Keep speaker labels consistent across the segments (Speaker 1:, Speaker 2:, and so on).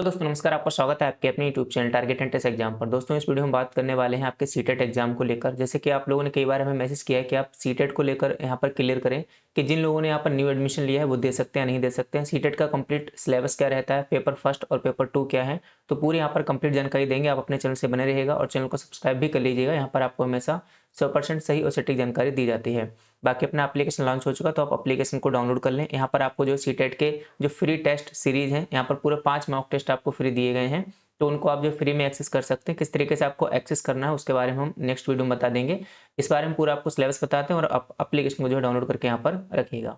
Speaker 1: तो दोस्तों नमस्कार, आपका स्वागत है आपके अपने YouTube channel target and test exam पर। दोस्तों इस वीडियो में बात करने वाले हैं आपके सीटेट एग्जाम को लेकर। जैसे कि आप लोगों ने कई बार हमें मैसेज किया है कि आप सीटेट को लेकर यहाँ पर क्लियर करें कि जिन लोगों ने यहाँ पर न्यू एडमिशन लिया है वो दे सकते हैं या नहीं दे सकते हैं। सीटेट का कंप्लीट सिलेबस क्या रहता है, पेपर फर्स्ट और पेपर 2 क्या है, तो पूरी यहाँ पर कंप्लीट जानकारी देंगे। आप अपने चैनल से बने रहिएगा और चैनल को सब्सक्राइब भी कर लीजिएगा। यहाँ पर आपको हमेशा 100% सही और सटीक जानकारी दी जाती है। बाकी अपना एप्लीकेशन लॉन्च हो चुका तो आप एप्लीकेशन को डाउनलोड कर लें। यहाँ पर आपको जो सीटेट के जो फ्री टेस्ट सीरीज हैं, यहाँ पर पूरे 5 मॉक टेस्ट आपको फ्री दिए गए हैं, तो उनको आप जो फ्री में एक्सेस कर सकते हैं। किस तरीके से आपको एक्सेस करना है उसके बारे में हम नेक्स्ट वीडियो में बता देंगे। इस बारे में पूरा आपको सिलेबस बताते हैं और आप एप्लीकेशन को जो है डाउनलोड करके यहाँ पर रखिएगा।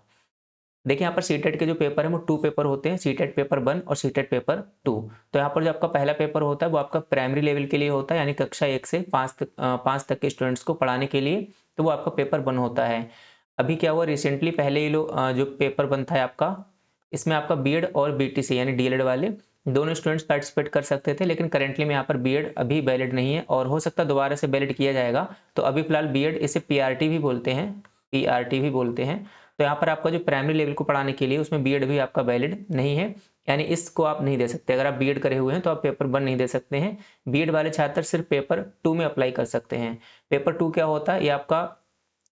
Speaker 1: देखिए यहाँ पर सीटेट के जो पेपर हैं वो 2 पेपर होते हैं, सीटेट पेपर 1 और सीटेट पेपर 2। तो यहाँ पर जो आपका पहला पेपर होता है वो आपका प्राइमरी लेवल के लिए होता है, यानी कक्षा 1 से 5 तक के स्टूडेंट्स को पढ़ाने के लिए, तो वो आपका पेपर 1 होता है। अभी क्या हुआ रिसेंटली, पहले ही जो पेपर 1 था आपका, इसमें आपका बीएड और बीटीसी यानी डीएलएड वाले दोनों स्टूडेंट्स पार्टिसिपेट कर सकते थे, लेकिन करेंटली में यहाँ पर बीएड अभी वैलिड नहीं है और हो सकता है दोबारा से वैलिड किया जाएगा। तो अभी फिलहाल बीएड, इसे पीआरटी भी बोलते हैं, पीआरटी भी बोलते हैं। तो यहाँ पर आपका जो प्राइमरी लेवल को पढ़ाने के लिए उसमें बीएड भी आपका वैलिड नहीं है, यानी इसको आप नहीं दे सकते। अगर आप बीएड करे हुए हैं तो आप पेपर 1 नहीं दे सकते हैं। बीएड वाले छात्र सिर्फ पेपर 2 में अप्लाई कर सकते हैं। पेपर 2 क्या होता है, ये आपका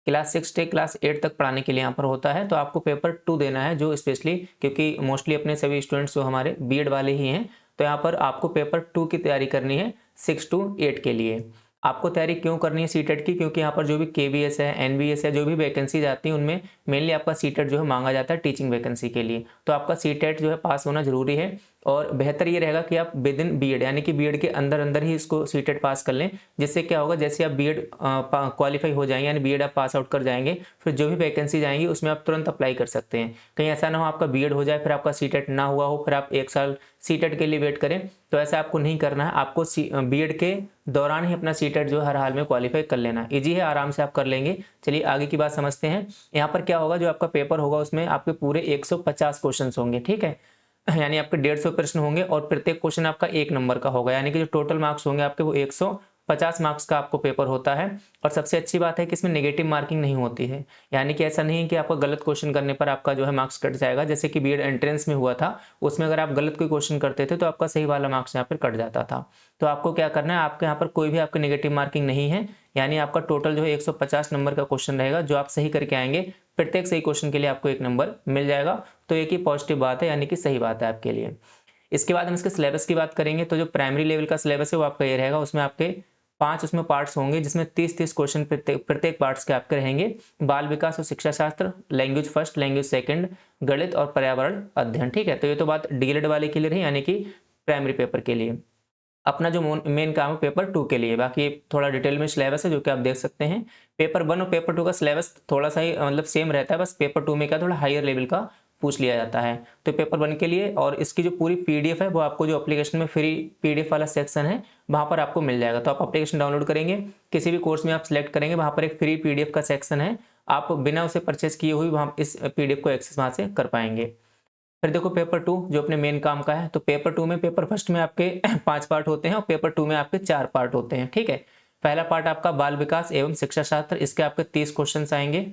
Speaker 1: क्लास 6 से क्लास 8 तक पढ़ाने के लिए यहाँ पर होता है। तो आपको पेपर 2 देना है, जो स्पेशली क्योंकि मोस्टली अपने सभी स्टूडेंट्स जो हमारे बीएड वाले ही हैं, तो यहाँ पर आपको पेपर 2 की तैयारी करनी है 6 to 8 के लिए। आपको तैयारी क्यों करनी है सीटेट की, क्योंकि यहाँ पर जो भी केवीएस है, एनवीएस है, जो भी वैकेंसीज आती हैं उनमें मेनली आपका सीटेट जो है मांगा जाता है टीचिंग वैकेंसी के लिए। तो आपका सीटेट जो है पास होना जरूरी है और बेहतर ये रहेगा कि आप विद इन बीएड यानी कि बीएड के अंदर अंदर ही इसको सीटेट पास कर लें। जिससे क्या होगा, जैसे आप बीएड क्वालिफाई हो जाएंगे यानी बीएड आप पास आउट कर जाएंगे, फिर जो भी वैकेंसीज आएंगी उसमें आप तुरंत अप्लाई कर सकते हैं। कहीं ऐसा ना हो आपका बीएड हो जाए फिर आपका सीटेट ना हुआ हो, फिर आप 1 साल सीटेट के लिए वेट करें, तो ऐसा आपको नहीं करना है। आपको बीएड के दौरान ही अपना सीटेट जो हर हाल में क्वालिफाई कर लेना। इजी है, आराम से आप कर लेंगे। चलिए आगे की बात समझते हैं। यहाँ पर क्या होगा, जो आपका पेपर होगा उसमें आपके पूरे 150 क्वेश्चन होंगे, ठीक है, यानी आपके 150 प्रश्न होंगे और प्रत्येक क्वेश्चन आपका 1 नंबर का होगा, यानी कि जो टोटल मार्क्स होंगे आपके वो 150 मार्क्स का आपको पेपर होता है। और सबसे अच्छी बात है कि इसमें नेगेटिव मार्किंग नहीं होती है, यानी कि ऐसा नहीं है कि आपका गलत क्वेश्चन करने पर आपका जो है मार्क्स कट जाएगा। जैसे कि बीएड एंट्रेंस में हुआ था, उसमें अगर आप गलत कोई क्वेश्चन करते थे तो आपका सही वाला मार्क्स यहाँ पर कट जाता था। तो आपको क्या करना है, आपके यहाँ पर कोई भी आपकी नेगेटिव मार्किंग नहीं है, यानी आपका टोटल जो है 150 नंबर का क्वेश्चन रहेगा, जो आप सही करके आएंगे प्रत्येक सही क्वेश्चन के लिए आपको 1 नंबर मिल जाएगा। तो एक ही पॉजिटिव बात है, यानी कि सही बात है आपके लिए। इसके बाद हम इसके सिलेबस की बात करेंगे। तो जो प्राइमरी लेवल का सिलेबस है वो आपका ये रहेगा, उसमें आपके 5 उसमें पार्ट्स होंगे, जिसमें 30-30 क्वेश्चन प्रत्येक पार्ट्स के आपके रहेंगे। बाल विकास और शिक्षा शास्त्र, लैंग्वेज फर्स्ट, लैंग्वेज सेकंड, गणित और पर्यावरण अध्ययन, ठीक है। तो ये तो बात डीएलएड वाले के लिए रही, यानी कि प्राइमरी पेपर के लिए। अपना जो मेन काम है पेपर 2 के लिए, बाकी थोड़ा डिटेल में सिलेबस है जो कि आप देख सकते हैं। पेपर 1 और पेपर 2 का सिलेबस थोड़ा सा ही मतलब सेम रहता है, बस पेपर 2 में क्या थोड़ा हायर लेवल का पूछ लिया जाता है। तो पेपर 1 के लिए, और इसकी जो पूरी पीडीएफ है वो आपको जो एप्लीकेशन में फ्री पीडीएफ वाला सेक्शन है वहाँ पर आपको मिल जाएगा। तो आप एप्लीकेशन डाउनलोड करेंगे, किसी भी कोर्स में आप सिलेक्ट करेंगे, वहाँ पर एक फ्री पीडीएफ का सेक्शन है, आप बिना उसे परचेस किए हुए वहाँ इस पीडीएफ को एक्सेस वहाँ से कर पाएंगे। फिर देखो पेपर 2 जो अपने मेन काम का है। तो पेपर 2 में, पेपर फर्स्ट में आपके 5 पार्ट होते हैं और पेपर 2 में आपके 4 पार्ट होते हैं, ठीक है। पहला पार्ट आपका बाल विकास एवं शिक्षा शास्त्र, इसके आपके 30 क्वेश्चन आएंगे।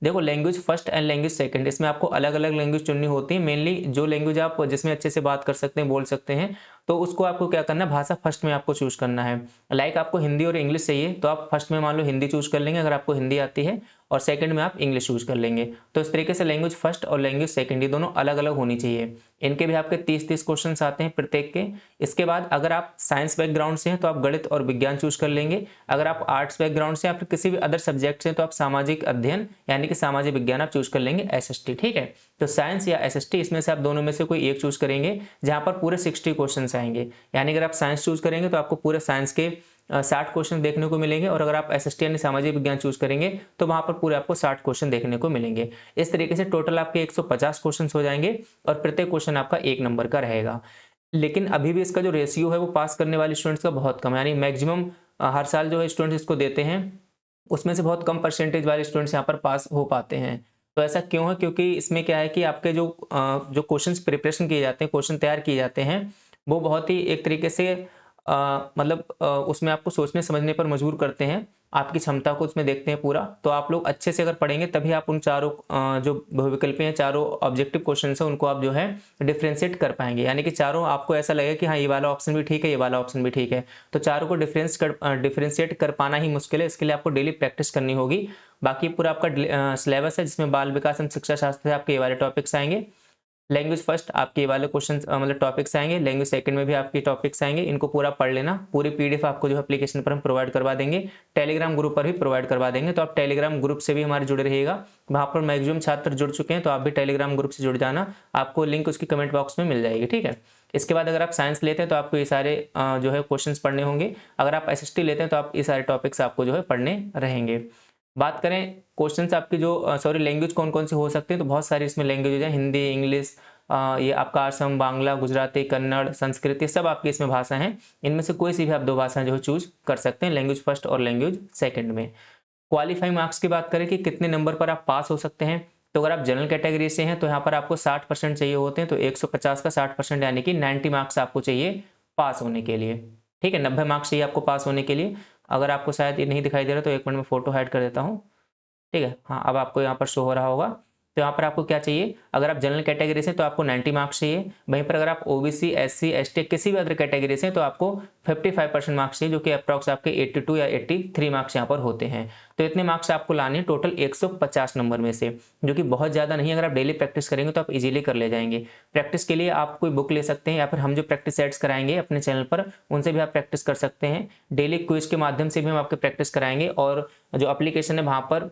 Speaker 1: देखो language first and language second, इसमें आपको अलग अलग लैंग्वेज चुननी होती है। मेनली जो लैंग्वेज आप जिसमें अच्छे से बात कर सकते हैं, बोल सकते हैं, तो उसको आपको क्या करना है, भाषा फर्स्ट में आपको चूज करना है। लाइक आपको हिंदी और इंग्लिश चाहिए तो आप फर्स्ट में मान लो हिंदी चूज कर लेंगे अगर आपको हिंदी आती है, और सेकंड में आप इंग्लिश चूज कर लेंगे। तो इस तरीके से लैंग्वेज फर्स्ट और लैंग्वेज सेकंड ये दोनों अलग अलग होनी चाहिए। इनके भी आपके 30-30 क्वेश्चन आते हैं प्रत्येक के। इसके बाद अगर आप साइंस बैकग्राउंड से हैं तो आप गणित और विज्ञान चूज कर लेंगे। अगर आप आर्ट्स बैकग्राउंड से या फिर किसी भी अदर सब्जेक्ट से हैं तो आप सामाजिक अध्ययन यानी कि सामाजिक विज्ञान आप चूज कर लेंगे, एसएसटी, ठीक है। तो साइंस या एसएसटी, इसमें से आप दोनों में से कोई एक चूज करेंगे, जहां पर पूरे 60 क्वेश्चन आएंगे। यानी अगर आप साइंस चूज करेंगे तो आपको पूरे साइंस के 60 क्वेश्चन देखने को मिलेंगे, और अगर आप एसएसटी यानी सामाजिक विज्ञान चूज करेंगे तो वहां पर पूरे आपको 60 क्वेश्चन देखने को मिलेंगे। इस तरीके से टोटल आपके 150 क्वेश्चन हो जाएंगे और प्रत्येक क्वेश्चन आपका 1 नंबर का रहेगा। लेकिन अभी भी इसका जो रेशियो है वो पास करने वाले स्टूडेंट्स का बहुत कम है, यानी मैक्सिमम हर साल जो है स्टूडेंट्स इसको देते हैं, उसमें से बहुत कम परसेंटेज वाले स्टूडेंट्स यहाँ पर पास हो पाते हैं। तो ऐसा क्यों है, क्योंकि इसमें क्या है कि आपके जो क्वेश्चंस प्रिपरेशन किए जाते हैं, क्वेश्चन तैयार किए जाते हैं, वो बहुत ही एक तरीके से मतलब उसमें आपको सोचने समझने पर मजबूर करते हैं। आपकी क्षमता को उसमें देखते हैं पूरा। तो आप लोग अच्छे से अगर पढ़ेंगे तभी आप उन चारों जो बहुविकल्प हैं, चारों ऑब्जेक्टिव क्वेश्चन है उनको आप जो है डिफ्रेंशिएट कर पाएंगे, यानी कि चारों आपको ऐसा लगेगा कि हाँ ये वाला ऑप्शन भी ठीक है, ये वाला ऑप्शन भी ठीक है। तो चारों को डिफ्रेंशिएट कर पाना ही मुश्किल है, इसके लिए आपको डेली प्रैक्टिस करनी होगी। बाकी पूरा आपका सिलेबस है जिसमें बाल विकास एवं शिक्षा शास्त्र से आपके ये वाले टॉपिक्स आएंगे। लैंग्वेज फर्स्ट आपके ये वाले क्वेश्चन मतलब टॉपिक्स आएंगे, लैंग्वेज सेकंड में भी आपके टॉपिक्स आएंगे, इनको पूरा पढ़ लेना। पूरी पीडीएफ आपको जो एप्लीकेशन पर हम प्रोवाइड करवा देंगे, टेलीग्राम ग्रुप पर भी प्रोवाइड करवा देंगे। तो आप टेलीग्राम ग्रुप से भी हमारे जुड़े रहिएगा, वहाँ पर मैक्सिमम छात्र जुड़ चुके हैं, तो आप भी टेलीग्राम ग्रुप से जुड़ जाना, आपको लिंक उसकी कमेंट बॉक्स में मिल जाएगी, ठीक है। इसके बाद अगर आप साइंस लेते हैं तो आपको ये सारे जो है क्वेश्चंस पढ़ने होंगे। अगर आप एसएसटी लेते हैं तो आप ये सारे टॉपिक्स आपको जो है पढ़ने रहेंगे। बात करें क्वेश्चंस आपकी जो लैंग्वेज कौन कौन से हो सकते हैं, तो बहुत सारी इसमें लैंग्वेज है, हिंदी, इंग्लिश, ये आपका असम, बांग्ला, गुजराती, कन्नड़, संस्कृत, ये सब आपकी इसमें भाषा हैं। इनमें से कोई सी भी आप 2 भाषाएं जो है चूज कर सकते हैं, लैंग्वेज फर्स्ट और लैंग्वेज सेकंड में। क्वालिफाइंग मार्क्स की बात करें कि कितने नंबर पर आप पास हो सकते हैं, तो अगर आप जनरल कैटेगरी से हैं तो यहाँ पर आपको 60% चाहिए होते हैं, तो 150 का 60% यानी कि 90 मार्क्स आपको चाहिए पास होने के लिए, ठीक है। 90 मार्क्स चाहिए आपको पास होने के लिए। अगर आपको शायद ये नहीं दिखाई दे रहा तो 1 मिनट में फोटो हाइड कर देता हूँ, ठीक है। हाँ, अब आपको यहाँ पर शो हो रहा होगा। तो यहाँ पर आपको क्या चाहिए, अगर आप जनरल कैटेगरी से तो आपको 90 मार्क्स चाहिए। वहीं पर अगर आप ओबीसी, एससी, एसटी किसी भी अदर कैटेगरी से तो आपको 55% मार्क्स चाहिए, जो कि अप्रॉक्स आपके 82 या 83 मार्क्स यहाँ पर होते हैं। तो इतने मार्क्स आपको लाने हैं टोटल 150 नंबर में से, जो कि बहुत ज़्यादा नहीं है। अगर आप डेली प्रैक्टिस करेंगे तो आप इजीली कर ले जाएंगे। प्रैक्टिस के लिए आप कोई बुक ले सकते हैं, या फिर हम जो प्रैक्टिस सेट्स कराएंगे अपने चैनल पर उनसे भी आप प्रैक्टिस कर सकते हैं। डेली क्विज के माध्यम से भी हम आपके प्रैक्टिस कराएंगे, और जो एप्लीकेशन है वहाँ पर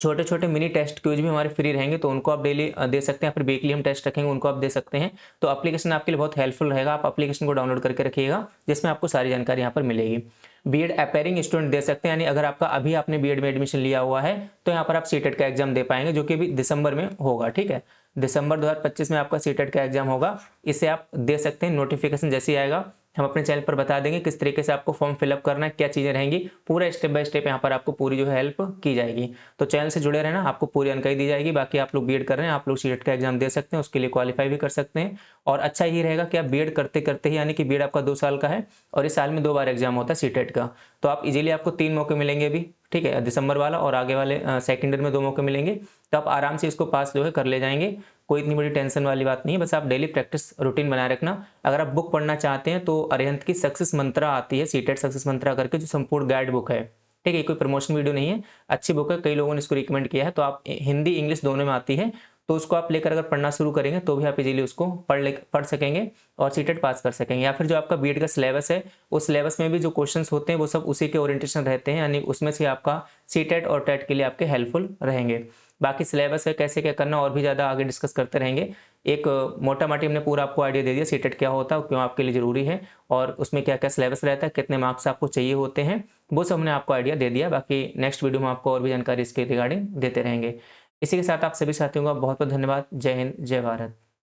Speaker 1: छोटे छोटे मिनी टेस्ट क्विज भी हमारे फ्री रहेंगे, तो उनको आप डेली दे सकते हैं, फिर वीकली हम टेस्ट रखेंगे, उनको आप दे सकते हैं। तो एप्लीकेशन आपके लिए बहुत हेल्पफुल रहेगा, आप एप्लीकेशन को डाउनलोड करके रखिएगा, जिसमें आपको सारी जानकारी यहाँ पर मिलेगी। बीएड अपेयरिंग स्टूडेंट दे सकते हैं, यानी अगर आपका अभी आपने बीएड में एडमिशन लिया हुआ है तो यहाँ पर आप सीटेट का एग्जाम दे पाएंगे, जो कि अभी दिसंबर में होगा, ठीक है। दिसंबर 2025 में आपका सीटेट का एग्जाम होगा, इसे आप दे सकते हैं। नोटिफिकेशन जैसे ही आएगा हम अपने चैनल पर बता देंगे किस तरीके से आपको फॉर्म फिलअप करना है, क्या चीज़ें रहेंगी, पूरा स्टेप बाय स्टेप यहाँ पर आपको पूरी जो है हेल्प की जाएगी। तो चैनल से जुड़े रहना, आपको पूरी जानकारी दी जाएगी। बाकी आप लोग बीएड कर रहे हैं, आप लोग सीटेट का एग्जाम दे सकते हैं, उसके लिए क्वालिफाई भी कर सकते हैं। और अच्छा ही रहेगा कि आप बीएड करते करते ही, यानी कि बीएड आपका 2 साल का है और इस साल में 2 बार एग्जाम होता है सीटेट का, तो आप इजीली आपको 3 मौके मिलेंगे अभी, ठीक है, दिसंबर वाला और आगे वाले सेकेंड ईयर में 2 मौके मिलेंगे। तो आप आराम से इसको पास जो है कर ले जाएंगे, कोई इतनी बड़ी टेंशन वाली बात नहीं है। बस आप डेली प्रैक्टिस रूटीन बनाए रखना। अगर आप बुक पढ़ना चाहते हैं तो अरिहंत की सक्सेस मंत्रा आती है, सीटेट सक्सेस मंत्रा करके, जो संपूर्ण गाइड बुक है, ठीक है, कोई प्रमोशन वीडियो नहीं है, अच्छी बुक है, कई लोगों ने इसको रिकमेंड किया है। तो आप हिंदी इंग्लिश दोनों में आती है, तो उसको आप लेकर अगर पढ़ना शुरू करेंगे तो भी आप इजीली उसको पढ़ सकेंगे और सीटेट पास कर सकेंगे। या फिर जो आपका बीएड का सिलेबस है, उस सिलेबस में भी जो क्वेश्चंस होते हैं वो सब उसी के ओरिएंटेशन रहते हैं, यानी उसमें से आपका सीटेट और टेट के लिए आपके हेल्पफुल रहेंगे। बाकी सिलेबस है कैसे क्या करना और भी ज़्यादा आगे डिस्कस करते रहेंगे। एक मोटा माटी हमने पूरा आपको आइडिया दे दिया सीटेट क्या होता है, क्यों आपके लिए ज़रूरी है, और उसमें क्या क्या सिलेबस रहता है, कितने मार्क्स आपको चाहिए होते हैं, वो सब हमने आपको आइडिया दे दिया। बाकी नेक्स्ट वीडियो में आपको और भी जानकारी इसके रिगार्डिंग देते रहेंगे। इसी के साथ आप सभी साथियों का बहुत बहुत धन्यवाद। जय हिंद, जय भारत।